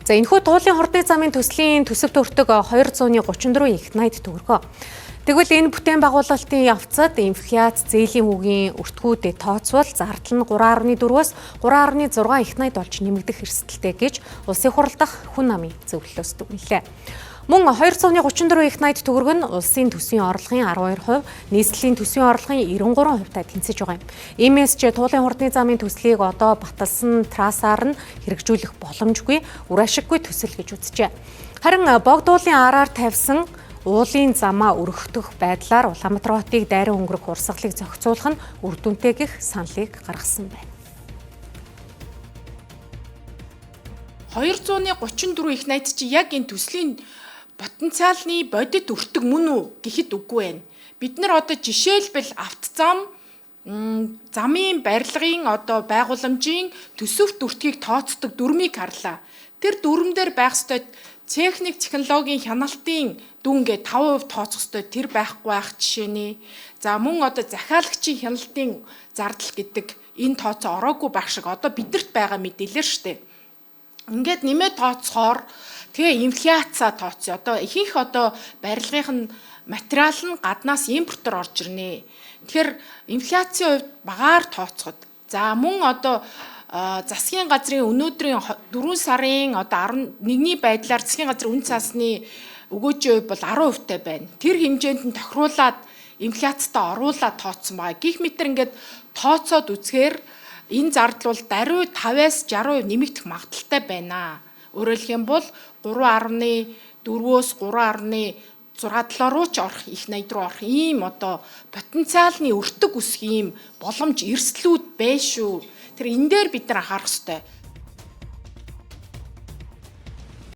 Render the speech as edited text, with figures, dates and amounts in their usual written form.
За энэхүү туулын хордны замын төслийн төсөвт өртөг 234 их 80 төгрөгөө. Тэгвэл энэ бүтээн байгуулалтын явцад инфляц зээлийн үгийн өртгүүдэд тооцвол зардал нь 3.4-өөс 3.6 их 80 болж нэмэгдэх эрсдэлтэй гэж улсын хурал дахь хүн амын зөвлөлөөс дүгнэлээ. Мөн 234 их 80 төгрөг нь улсын төсвийн орлогын 12%, нийслэлийн төсвийн орлогын 93%-тай тэнцэж байгаа юм. Иймээс ч туулын хордны замын төслийг одоо баталсан трассаар нь хэрэгжүүлэх боломжгүй, үр ашиггүй төсөл гэж үзжээ. Харин богд уулын араар тавьсан уулын замаа өргөхдөх байдлаар Улаанбаатар хотыг дайран өнгөрөх урсгалыг зохицуулах нь үр дүнтэй гэх саналыг гаргасан байна. 234 их 80 чи яг энэ төслийн потенциалны бодит өртөг мөн үү гэхэд үгүй байна. Бид нар одоо жишээлбэл автозам замын барилгын одоо байгууламжийн төсөвт өртгийг тооцдог дүрмийг харлаа. Тэр дүрм дээр байх ёстой техник технологийн хяналтын дүнгээ 5% тооцох ёстой тэр байхгүй байх жишээ нэ. За мөн одоо захиалагчийн хяналтын зардал гэдэг энэ тооцоо ороогүй байх шиг одоо бидэрт байгаа мэдээлэл шүү дээ. Ингээд нэмээд тооцохоор тэгээ инфляцаа тооцъё. Одоо ихэнх одоо барилгын материал нь гаднаас импортоор орж ирнэ. Тэгэхээр инфляцийн хувьд багаар тооцоход за мөн одоо засгийн газрын өнөөдрийн 4 сарын одоо 11-ний байдлаар засгийн газрын үн цасны өгөөжийн хувь бол 10%-тай байна. Тэр хэмжээнд нь тохируулаад инфляцтай оруулаад тооцсон байгаа. Гэх мэтэр ингээд тооцоод үзэхээр энэ зардал бол даруй 5-аас 60% нэмэгдэх магадaltaй байна. Өөрөөр хэлэх юм бол 3.4-өөс 3.67 руу ч орох их 80 руу орох ийм одоо потенциалны өртөг үсэх ийм боломж эрсдлүүд байна шүү. Тэр энэ дээр бид нар анхаарах ёстой.